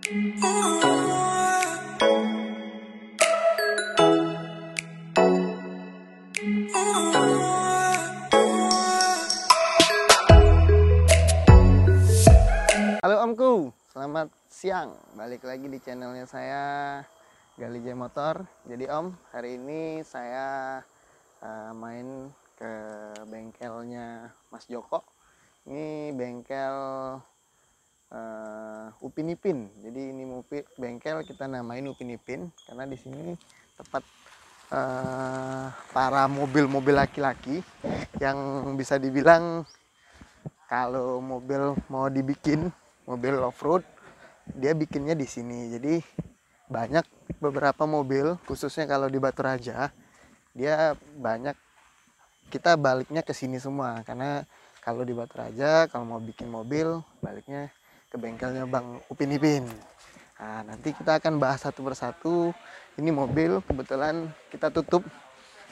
Halo Omku, selamat siang. Balik lagi di channelnya saya, Gali J Motor. Jadi Om, hari ini saya main ke bengkelnya Mas Joko. Ini bengkel Upin Ipin. Jadi ini bengkel kita namain Upin Ipin karena di sini tempat para mobil-mobil laki-laki yang bisa dibilang kalau mobil mau dibikin mobil off-road, dia bikinnya di sini. Jadi banyak beberapa mobil, khususnya kalau di Batu Raja, dia banyak kita baliknya ke sini semua. Karena kalau di Batu Raja, kalau mau bikin mobil, baliknya ke bengkelnya Bang Upin Ipin. Nah, nanti kita akan bahas satu persatu. Ini mobil kebetulan kita tutup.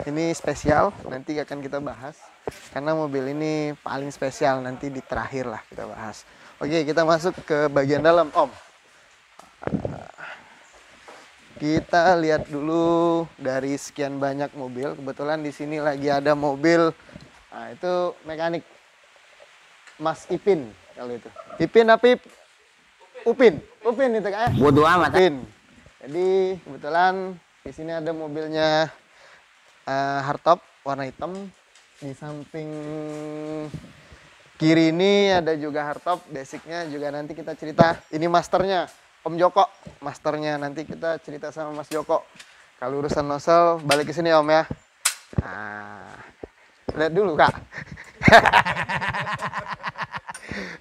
Ini spesial, nanti akan kita bahas. Karena mobil ini paling spesial, nanti di terakhir lah kita bahas. Oke, kita masuk ke bagian dalam, Om. Kita lihat dulu dari sekian banyak mobil. Kebetulan di sini lagi ada mobil. Nah, itu mekanik Mas Ipin kalau itu. Ipin apa Upin? Upin itu kayak. Bodoh amat. Upin. Jadi kebetulan di sini ada mobilnya hardtop warna hitam. Di samping kiri ini ada juga hardtop, basicnya juga nanti kita cerita. Ini masternya, Om Joko, masternya nanti kita cerita sama Mas Joko. Kalau urusan nozzle balik ke sini Om ya. Nah, lihat dulu Kak.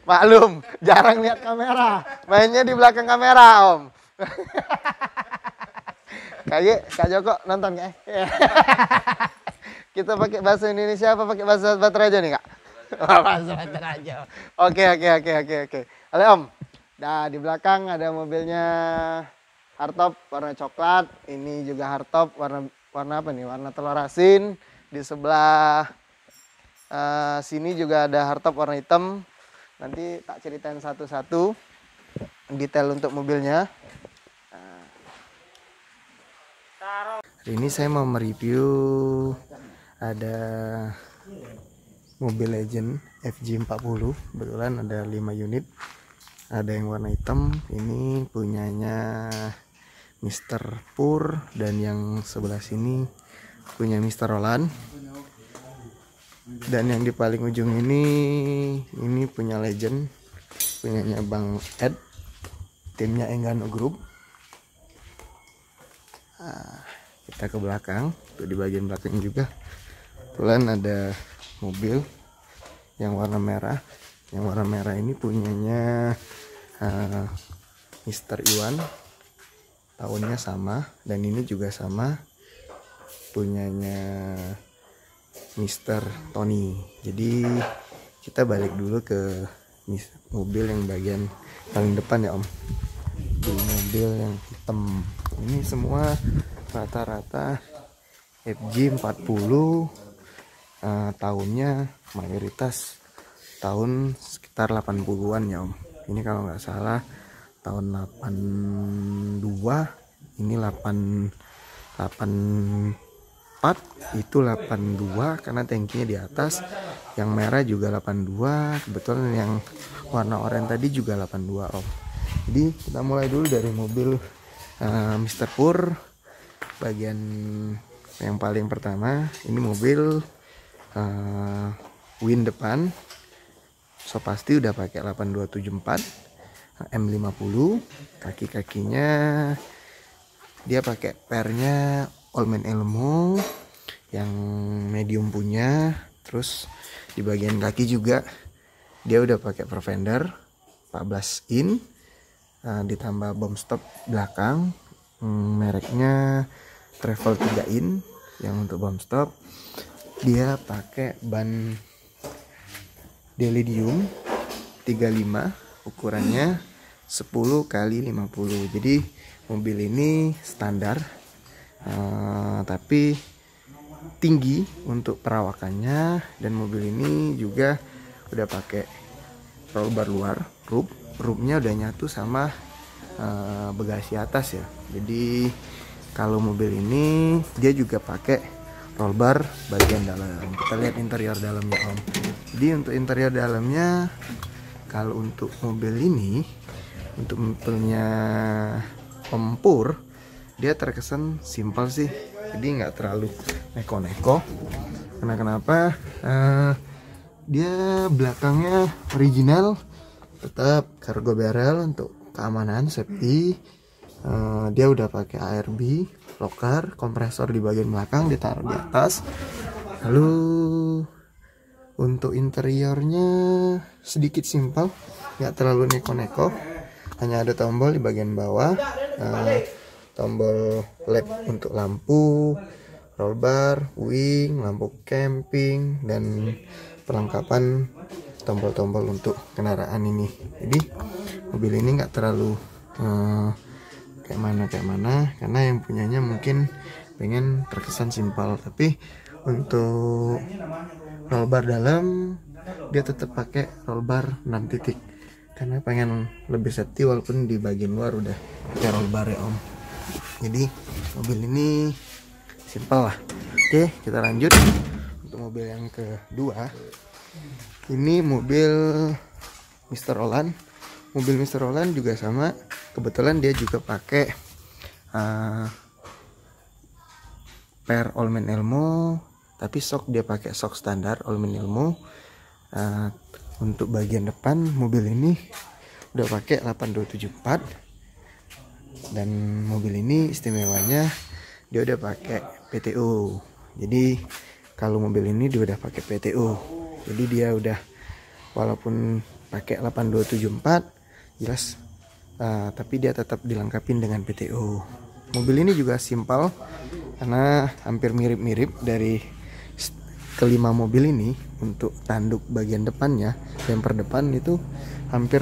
Maklum, jarang lihat kamera, mainnya di belakang kamera Om. Kak Joko nonton Kak? Kita pakai bahasa Indonesia apa pakai bahasa Batu Raja nih Kak? Bahasa Batu Raja. Oke. Halo Om. Nah, di belakang ada mobilnya hardtop warna coklat. Ini juga hardtop warna apa nih? Warna telur asin. Di sebelah sini juga ada hardtop warna hitam. Nanti tak ceritain satu-satu detail untuk mobilnya. Hari ini saya mau mereview ada mobil legend FJ40. Kebetulan ada 5 unit. Ada yang warna hitam, ini punyanya Mr. Pur, dan yang sebelah sini punya Mr. Roland. Dan yang di paling ujung ini punya legend, punyanya Bang Ed, timnya Enggano Group. Nah, kita ke belakang, tuh di bagian belakang juga kebetulan ada mobil yang warna merah. Yang warna merah ini punyanya Mr. Iwan, tahunnya sama, dan ini juga sama, punyanya Mr. Tony. Jadi kita balik dulu ke mobil yang bagian paling depan ya Om. Di mobil yang hitam ini semua rata-rata FJ40, tahunnya mayoritas tahun sekitar 80-an ya Om. Ini kalau nggak salah tahun 82, ini 84, itu 82 karena tankinya di atas. Yang merah juga 82, kebetulan yang warna oranye tadi juga 82 Om. Jadi kita mulai dulu dari mobil Mr. Pur. Bagian yang paling pertama ini mobil win depan, so pasti udah pakai 8274 M50. Kaki-kakinya dia pakai pernya Allman Elmo yang medium punya. Terus di bagian kaki juga dia udah pakai fender 14 in, ditambah bom stop belakang, mereknya Travel 3 in yang untuk bom stop. Dia pakai ban Delidium 35, ukurannya 10x50. Jadi mobil ini standar, tapi tinggi untuk perawakannya. Dan mobil ini juga udah pakai roll bar luar, roofnya udah nyatu sama bagasi atas ya. Jadi kalau mobil ini dia juga pakai roll bar bagian dalam. Kita lihat interior dalamnya Om. Jadi untuk interior dalamnya, kalau untuk mobil ini, untuk mobilnya Om Pur, dia terkesan simpel sih. Jadi nggak terlalu neko-neko. Karena kenapa? Dia belakangnya original, tetap cargo barrel untuk keamanan, safety. Dia udah pakai ARB, locker, kompresor di bagian belakang ditaruh di atas. Lalu untuk interiornya sedikit simpel, nggak terlalu neko-neko. Hanya ada tombol di bagian bawah, tombol LED untuk lampu, roll bar, wing, lampu camping, dan perlengkapan tombol-tombol untuk kendaraan ini. Jadi mobil ini nggak terlalu kayak mana, karena yang punyanya mungkin pengen terkesan simpel. Tapi untuk roll bar dalam, dia tetap pakai roll bar 6 titik karena pengen lebih safety, walaupun di bagian luar udah pakai roll bar ya Om. Jadi mobil ini simpel lah. Oke, kita lanjut untuk mobil yang kedua. Ini mobil Mr. Roland. Mobil Mr. Roland juga sama. Kebetulan dia juga pakai per Allman Elmo, tapi shock dia pakai shock standar Allman Elmo. Untuk bagian depan mobil ini udah pakai 8274, dan mobil ini istimewanya dia udah pakai PTO. Jadi kalau mobil ini dia udah pakai PTO, jadi dia udah, walaupun pakai 8274 jelas, tapi dia tetap dilengkapi dengan PTO. Mobil ini juga simpel karena hampir mirip-mirip dari kelima mobil ini. Untuk tanduk bagian depannya, bumper depan itu hampir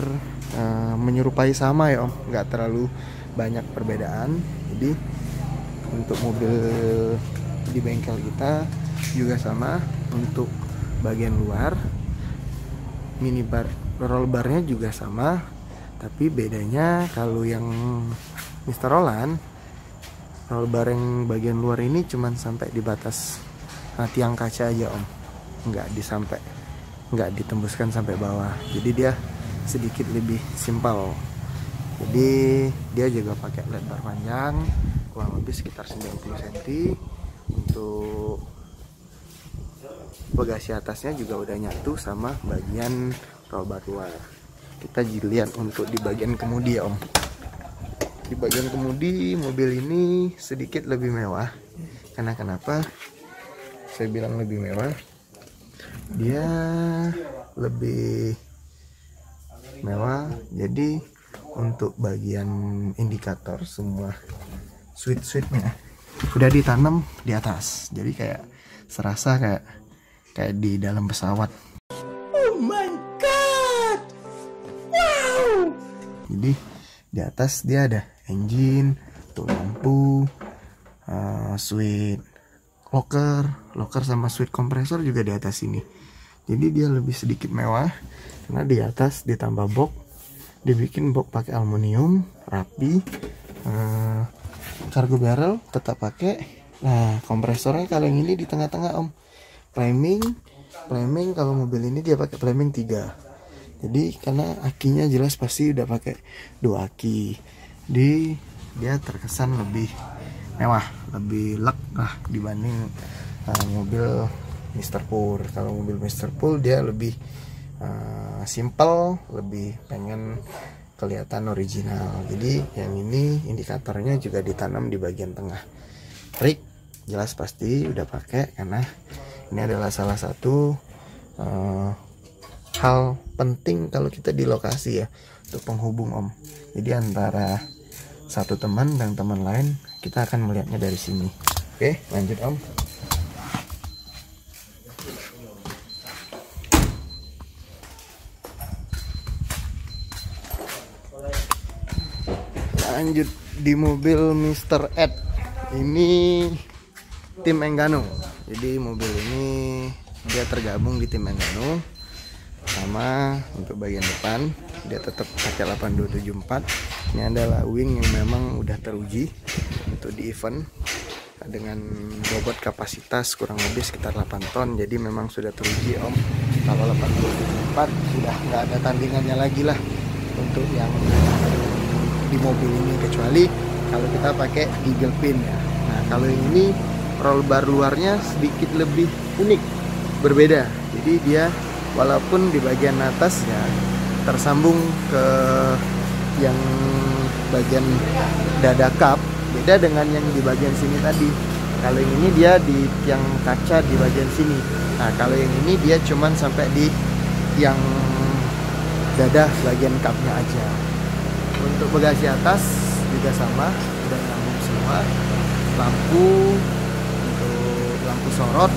menyerupai sama ya Om, nggak terlalu banyak perbedaan. Jadi untuk mobil di bengkel kita juga sama. Untuk bagian luar, mini bar, roll barnya juga sama, tapi bedanya kalau yang Mr. Roland, roll bar yang bagian luar ini cuman sampai di batas tiang kaca aja Om, nggak ditembuskan sampai bawah. Jadi dia sedikit lebih simpel. Jadi dia juga pakai lebar panjang kurang lebih sekitar 90 cm. Untuk bagasi atasnya juga udah nyatu sama bagian roll bar luar. Kita lihat untuk di bagian kemudi ya Om. Di bagian kemudi mobil ini sedikit lebih mewah. Karena kenapa saya bilang lebih mewah? Dia lebih mewah. Jadi untuk bagian indikator semua switch-switchnya udah ditanam di atas. Jadi kayak serasa kayak di dalam pesawat. Oh my god, wow! Jadi di atas dia ada engine, tuh lampu, switch locker sama switch kompresor juga di atas sini. Jadi dia lebih sedikit mewah karena di atas ditambah box, dibikin box pakai aluminium rapi. Cargo barrel tetap pakai. Nah, kompresornya kalau yang ini di tengah-tengah Om. Flaming kalau mobil ini dia pakai flaming 3. Jadi karena akinya jelas pasti udah pakai 2 aki. Dia terkesan lebih mewah, lebih lek lah dibanding mobil Mr. Pur. Kalau mobil Mr. Pur dia lebih simple, lebih pengen kelihatan original. Jadi yang ini indikatornya juga ditanam di bagian tengah. Rig jelas pasti udah pakai, karena ini adalah salah satu hal penting kalau kita di lokasi ya, untuk penghubung Om. Jadi antara satu teman dan teman lain, kita akan melihatnya dari sini. Oke, lanjut Om. Lanjut di mobil Mr. Ed. Ini tim Enggano. Jadi mobil ini dia tergabung di tim Enggano. sama untuk bagian depan dia tetap pakai 8274. Ini adalah wing yang memang udah teruji untuk di event dengan bobot kapasitas kurang lebih sekitar 8 ton. Jadi memang sudah teruji Om, kalau 8274 sudah nggak ada tandingannya lagi lah untuk yang di mobil ini, kecuali kalau kita pakai eagle pin ya. Nah kalau yang ini roll bar luarnya sedikit lebih unik, berbeda. Jadi dia walaupun di bagian atas ya tersambung ke yang bagian dada kap, beda dengan yang di bagian sini tadi. Kalau yang ini dia di tiang kaca di bagian sini. Nah kalau yang ini dia cuman sampai di yang dada bagian kapnya aja. Untuk bagasi atas juga sama, udah nyambung semua. Lampu untuk lampu sorot,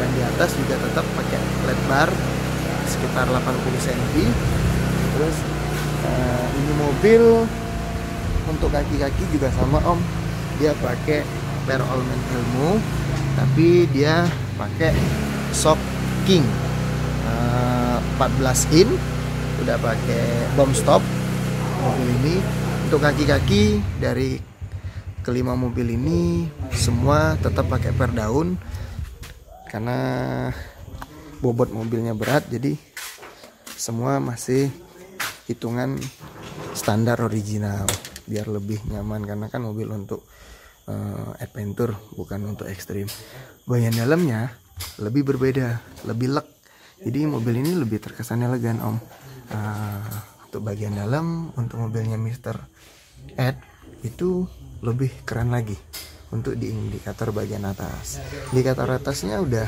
dan di atas juga tetap pakai LED bar sekitar 80 cm. Terus ini mobil untuk kaki-kaki juga sama Om, dia pakai per Allman Elmo, tapi dia pakai shock king 14 in, udah pakai bomb stop mobil ini. Untuk kaki-kaki dari kelima mobil ini semua tetap pakai per daun karena bobot mobilnya berat, jadi semua masih hitungan standar original biar lebih nyaman, karena kan mobil untuk adventure bukan untuk ekstrim. Bagian dalamnya lebih berbeda, lebih lek, jadi mobil ini lebih terkesan elegan Om. Untuk bagian dalam, untuk mobilnya Mr. Ed itu lebih keren lagi. Untuk di indikator bagian atas, indikator atasnya udah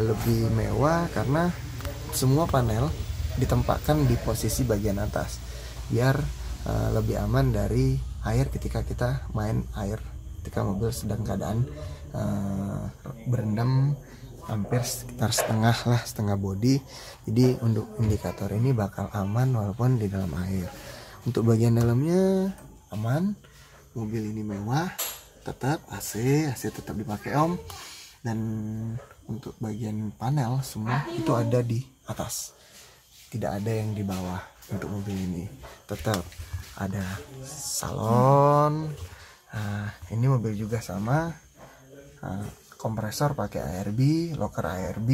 lebih mewah karena semua panel ditempatkan di posisi bagian atas biar lebih aman dari air ketika kita main air, ketika mobil sedang keadaan berendam hampir sekitar setengah bodi. Jadi untuk indikator ini bakal aman walaupun di dalam air. Untuk bagian dalamnya aman, mobil ini mewah, tetap AC tetap dipakai Om. Dan untuk bagian panel semua itu ada di atas, tidak ada yang di bawah. Untuk mobil ini tetap ada salon. Ini mobil juga sama, kompresor pakai ARB, locker ARB.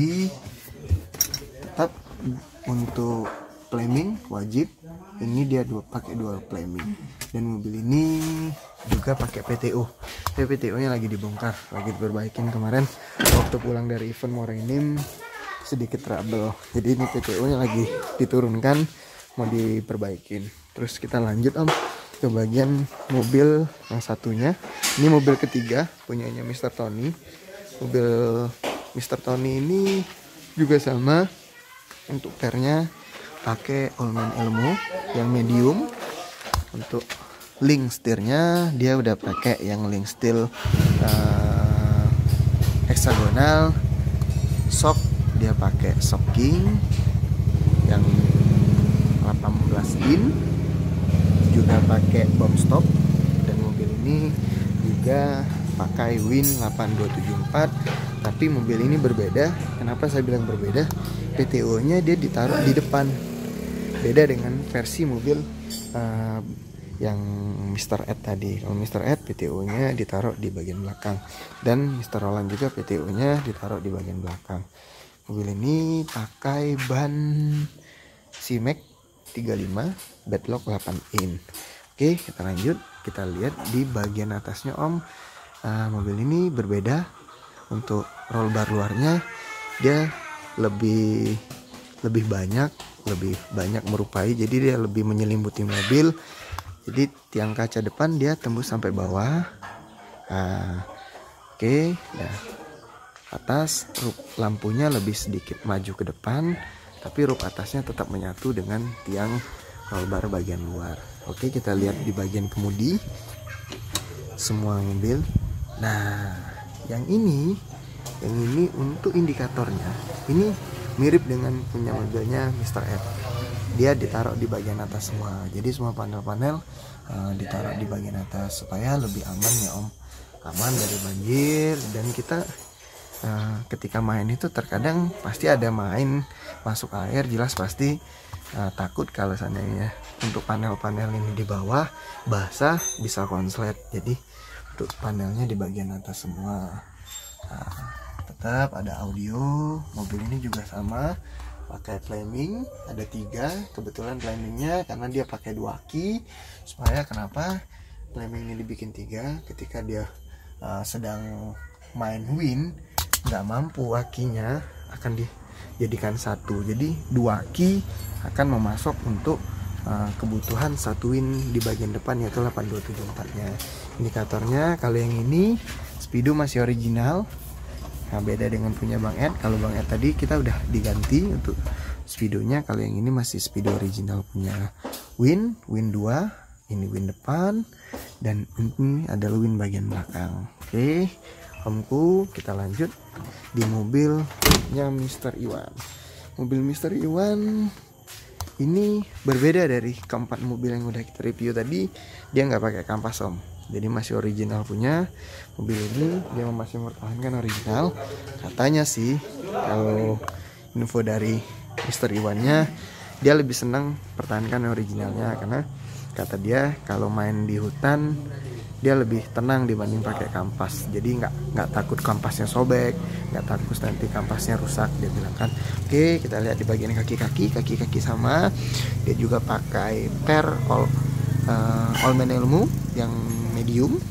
Tetap untuk flaming wajib, ini dia pakai dual flaming. Dan mobil ini juga pakai PTO. PTO nya lagi dibongkar, lagi diperbaikin. Kemarin waktu pulang dari event Morenim sedikit trouble, jadi ini PTO nya lagi diturunkan, mau diperbaikin. Terus kita lanjut Om ke bagian mobil yang satunya. Ini mobil ketiga punyanya Mr. Tony. Mobil Mr. Tony ini juga sama, untuk pernya pakai Allman Elmo yang medium. Untuk link setirnya dia udah pakai yang link steel heksagonal. Shock dia pakai shock king yang 18 in, juga pakai bomb stop. Dan mobil ini juga pakai Win 8274. Tapi mobil ini berbeda. Kenapa saya bilang berbeda? PTO nya dia ditaruh di depan, beda dengan versi mobil yang Mr. Ed tadi. Kalau Mr. Ed PTO nya ditaruh di bagian belakang, dan Mr. Roland juga PTO nya ditaruh di bagian belakang. Mobil ini pakai ban C-Max 35 bedlock 8 in. Oke, kita lanjut, kita lihat di bagian atasnya Om. Mobil ini berbeda. Untuk roll bar luarnya dia lebih banyak merupai, jadi dia lebih menyelimuti mobil. Jadi tiang kaca depan dia tembus sampai bawah. Oke. Nah, atas roof lampunya lebih sedikit maju ke depan, tapi roof atasnya tetap menyatu dengan tiang roll bar bagian luar. Oke, kita lihat di bagian kemudi semua mobil. Nah, yang ini untuk indikatornya ini mirip dengan punya mobilnya Mr. Ed. Dia ditaruh di bagian atas semua. Jadi semua panel-panel ditaruh di bagian atas supaya lebih aman ya Om. Aman dari banjir, dan kita ketika main itu terkadang pasti ada main masuk air, jelas pasti takut kalau seandainya untuk panel-panel ini di bawah basah bisa konslet. Jadi untuk panelnya di bagian atas semua. Tetap ada audio. Mobil ini juga sama, pakai flaming, ada 3. Kebetulan flamingnya karena dia pakai 2 aki. Supaya kenapa flaming ini dibikin 3, ketika dia sedang main wind nggak mampu akinya akan dijadikan 1, jadi 2 aki akan memasok untuk kebutuhan 1 wind di bagian depan, yaitu 8274 nya. Indikatornya kalau yang ini speedo masih original. Nah, beda dengan punya Bang Ed. Kalau Bang Ed tadi kita udah diganti untuk speedonya. Kalau yang ini masih speedo original punya wind 2, ini wind depan, dan ini adalah wind bagian belakang. Oke, omku, kita lanjut di mobilnya Mr. Iwan. Mobil Mr. Iwan ini berbeda dari keempat mobil yang udah kita review tadi. Dia nggak pakai kampas om, jadi masih original punya mobil ini. Dia masih mempertahankan original. Katanya sih kalau info dari Mr. Iwannya, dia lebih senang pertahankan originalnya karena kata dia kalau main di hutan dia lebih tenang dibanding pakai kampas. Jadi nggak takut kampasnya sobek, nggak takut nanti kampasnya rusak, dia bilang kan. Oke, kita lihat di bagian kaki sama. Dia juga pakai per all man ilmu yang medium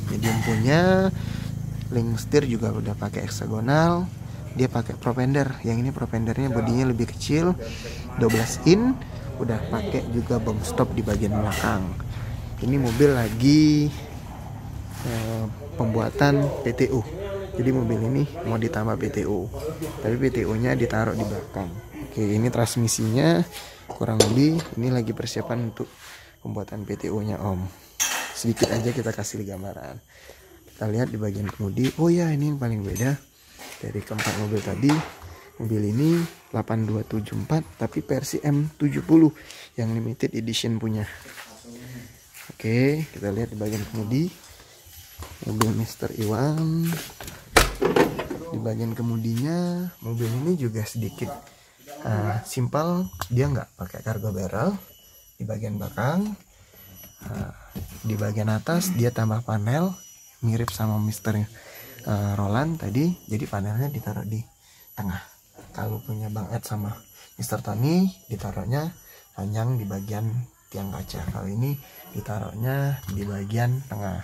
punya. Link setir juga udah pakai hexagonal. Dia pakai propender, yang ini propendernya bodinya lebih kecil, 12 in. Udah pakai juga bom stop di bagian belakang. Ini mobil lagi pembuatan PTU, jadi mobil ini mau ditambah PTU, tapi PTU nya ditaruh di belakang. Oke, ini transmisinya kurang lebih ini lagi persiapan untuk pembuatan PTU nya om. Sedikit aja kita kasih gambaran. Kita lihat di bagian kemudi. Oh ya, ini yang paling beda dari keempat mobil tadi. Mobil ini 8274 tapi versi M70 yang limited edition punya. Oke, kita lihat di bagian kemudi mobil Mr. Iwan. Di bagian kemudinya mobil ini juga sedikit simpel, dia nggak pakai cargo barrel di bagian belakang. Di bagian atas dia tambah panel mirip sama Mr. Roland tadi, jadi panelnya ditaruh di tengah. Kalau punya Bang Ed sama Mr. Tony ditaruhnya panjang di bagian tiang kaca. Kalau ini ditaruhnya di bagian tengah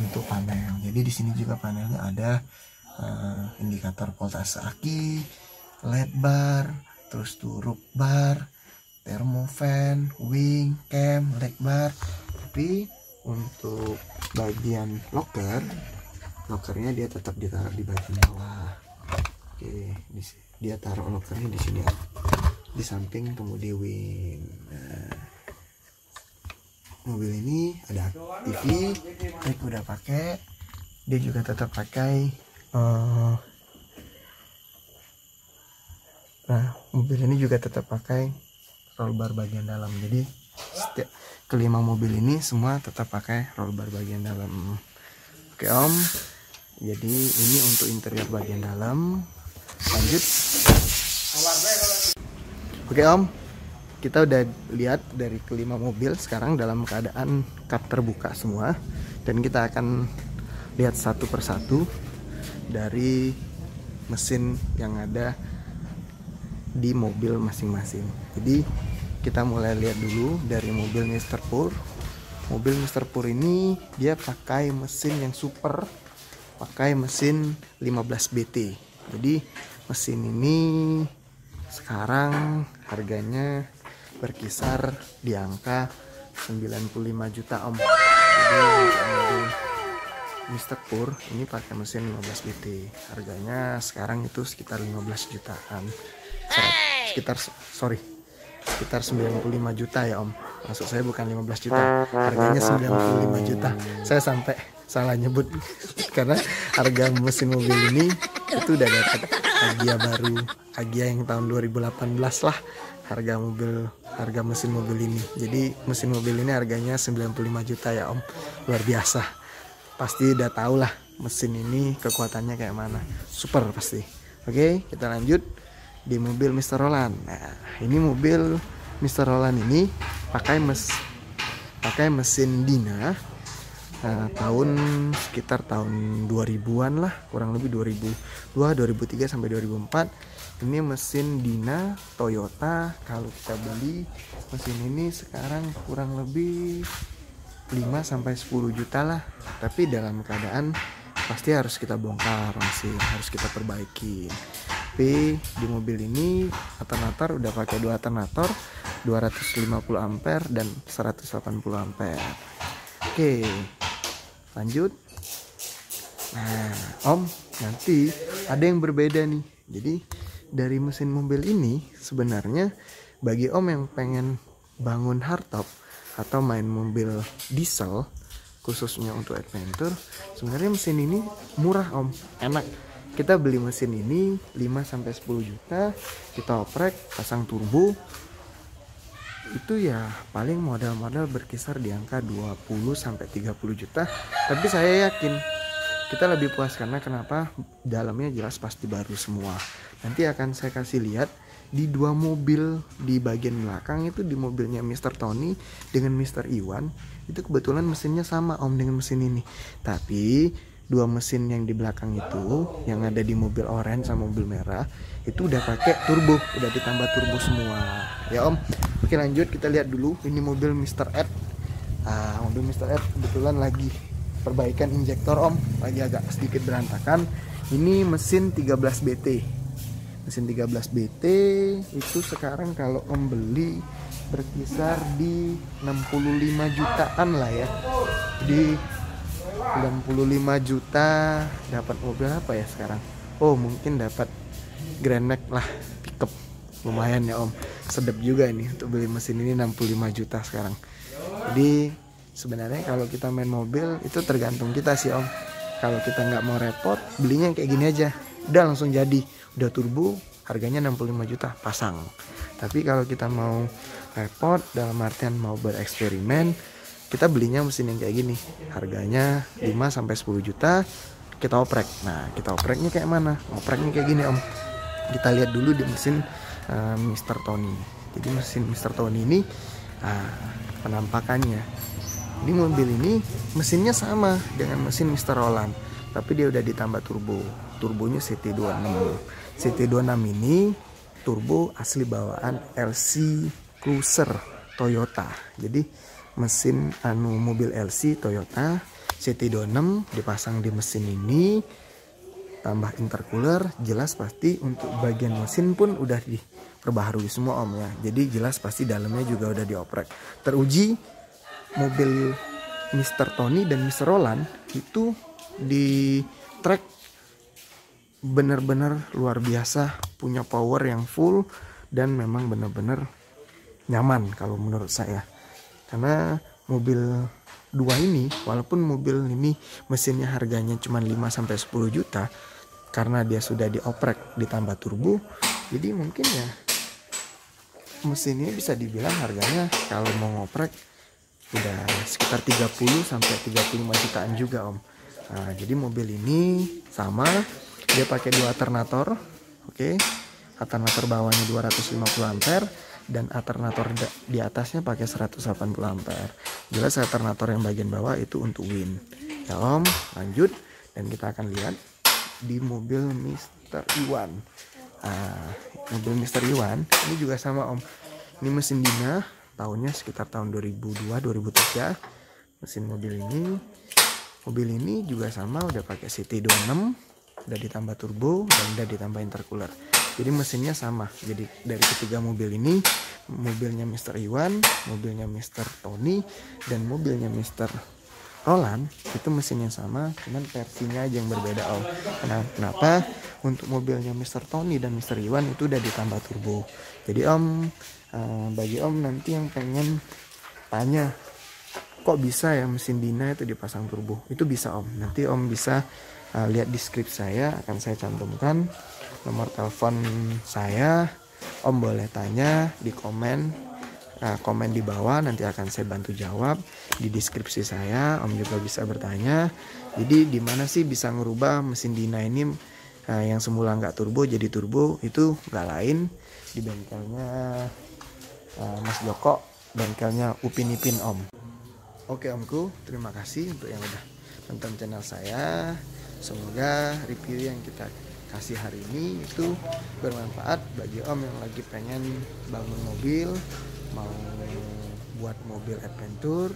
untuk panel. Jadi di sini juga panelnya ada indikator voltase aki, LED bar, terus turup bar, thermofan, wing, cam, leg bar. Tapi untuk bagian lokernya dia tetap ditaruh di bagian bawah. Oke, dia taruh lokernya di sini di samping kemudi wing. Mobil ini ada TV, mic udah pakai. Dia juga tetap pakai mobil ini juga tetap pakai roll bar bagian dalam. Jadi setiap kelima mobil ini semua tetap pakai roll bar bagian dalam. Oke om, jadi ini untuk interior bagian dalam. Lanjut. Oke om, kita udah lihat dari kelima mobil sekarang dalam keadaan kap terbuka semua, dan kita akan lihat satu persatu dari mesin yang ada di mobil masing-masing. Jadi kita mulai lihat dulu dari mobil Mr. Pur. Mobil Mr. Pur ini dia pakai mesin yang super, pakai mesin 15 BT. Jadi mesin ini sekarang harganya berkisar di angka 95 juta om. Jadi Mr. Pur ini pakai mesin 15 BT. Harganya sekarang itu sekitar 15 jutaan. Sekitar 95 juta ya om. Maksud saya bukan 15 juta, harganya 95 juta. Saya sampai salah nyebut karena harga mesin mobil ini itu udah dapat Agya baru, Agya yang tahun 2018 lah harga mesin mobil ini. Jadi mesin mobil ini harganya 95 juta ya om. Luar biasa. Pasti udah tau lah mesin ini kekuatannya kayak mana. Super pasti. Oke, kita lanjut di mobil Mr. Roland. Nah, ini mobil Mr. Roland ini pakai mesin Dina tahun sekitar tahun 2000-an lah, kurang lebih 2002, 2003 sampai 2004. Ini mesin Dina Toyota. Kalau kita beli mesin ini sekarang kurang lebih 5 sampai 10 juta lah. Tapi dalam keadaan pasti harus kita bongkar mesin, harus kita perbaiki. Tapi di mobil ini alternator udah pakai 2 alternator 250 ampere dan 180 ampere. Oke, lanjut. Nah, Om, nanti ada yang berbeda nih. Jadi dari mesin mobil ini sebenarnya bagi Om yang pengen bangun hardtop atau main mobil diesel khususnya untuk adventure, sebenarnya mesin ini murah Om, enak. Kita beli mesin ini 5-10 juta, kita oprek, pasang turbo, itu ya paling modal-modal berkisar di angka 20-30 juta. Tapi saya yakin kita lebih puas karena kenapa? Dalamnya jelas pasti baru semua. Nanti akan saya kasih lihat di 2 mobil di bagian belakang itu, di mobilnya Mr. Tony dengan Mr. Iwan, itu kebetulan mesinnya sama Om dengan mesin ini. Tapi 2 mesin yang di belakang itu, yang ada di mobil orange sama mobil merah, itu udah pakai turbo, udah ditambah turbo semua ya Om. Oke, lanjut kita lihat dulu. Ini mobil Mr. Ed. Mobil Mr. Ed kebetulan lagi perbaikan injektor Om, lagi agak sedikit berantakan. Ini mesin 13 BT. Mesin 13 BT itu sekarang kalau Om beli berkisar di 65 jutaan lah ya. Di 65 juta dapat mobil apa ya sekarang? Oh, mungkin dapat Grand Max lah, pickup. Lumayan ya Om, sedap juga ini untuk beli mesin ini 65 juta sekarang. Jadi sebenarnya kalau kita main mobil itu tergantung kita sih Om. Kalau kita nggak mau repot, belinya kayak gini aja, udah langsung jadi, udah turbo, harganya 65 juta pasang. Tapi kalau kita mau repot dalam artian mau bereksperimen, kita belinya mesin yang kayak gini, harganya 5-10 juta, kita oprek. Nah, kita opreknya kayak mana? Opreknya kayak gini Om. Kita lihat dulu di mesin Mr. Tony. Jadi mesin Mr. Tony ini penampakannya. Di mobil ini mesinnya sama dengan mesin Mr. Roland, tapi dia udah ditambah turbo. Turbonya CT26. CT26 ini turbo asli bawaan LC Cruiser Toyota. Jadi mesin mobil LC Toyota CT26 dipasang di mesin ini, tambah intercooler, jelas pasti untuk bagian mesin pun udah diperbaharui semua Om ya. Jadi jelas pasti dalamnya juga udah dioprek. Teruji mobil Mr. Tony dan Mr. Roland itu di track bener-bener luar biasa, punya power yang full dan memang bener-bener nyaman kalau menurut saya. Karena mobil 2 ini, walaupun mobil ini mesinnya harganya cuma 5-10 juta, karena dia sudah dioprek ditambah turbo, jadi mungkin ya mesinnya bisa dibilang harganya kalau mau ngoprek udah sekitar 30-35 jutaan juga Om. Nah, jadi mobil ini sama, dia pakai 2 alternator, oke. Alternator bawahnya 250 ampere dan alternator di atasnya pakai 180 ampere. Jelas alternator yang bagian bawah itu untuk win. Ya Om, lanjut dan kita akan lihat di mobil Mr. Iwan. Mobil Mr. Iwan ini juga sama Om. Ini mesin Dina, tahunnya sekitar tahun 2002-2003. Mesin mobil ini juga sama, udah pakai CT26, udah ditambah turbo dan udah ditambah intercooler. Jadi mesinnya sama. Jadi dari ketiga mobil ini, mobilnya Mr. Iwan, mobilnya Mr. Tony, dan mobilnya Mr. Roland, itu mesinnya sama, cuman versinya aja yang berbeda Om. Kenapa? Untuk mobilnya Mr. Tony dan Mr. Iwan itu udah ditambah turbo. Jadi Om, bagi Om nanti yang pengen tanya, kok bisa ya mesin Dina itu dipasang turbo? Itu bisa Om. Nanti Om bisa lihat di skrip saya, akan saya cantumkan nomor telepon saya. Om boleh tanya di komen di bawah, nanti akan saya bantu jawab. Di deskripsi saya Om juga bisa bertanya. Jadi di mana sih bisa ngerubah mesin Dina ini Nah, yang semula nggak turbo jadi turbo itu nggak lain di bengkelnya Mas Joko, bengkelnya Upin Ipin Om. Oke Omku, terima kasih untuk yang udah nonton channel saya. Semoga review yang kita kasih hari ini itu bermanfaat bagi Om yang lagi pengen bangun mobil, mau buat mobil adventure.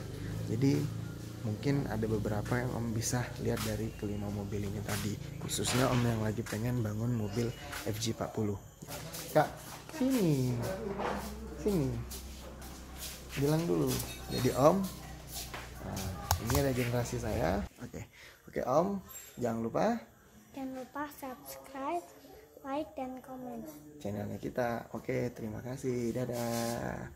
Jadi mungkin ada beberapa yang Om bisa lihat dari kelima mobil ini tadi, khususnya Om yang lagi pengen bangun mobil FJ40. Kak, sini bilang dulu. Jadi Om, nah, ini ada generasi saya. Oke Om, jangan lupa subscribe, like, dan komen channelnya kita. Oke, terima kasih, dadah.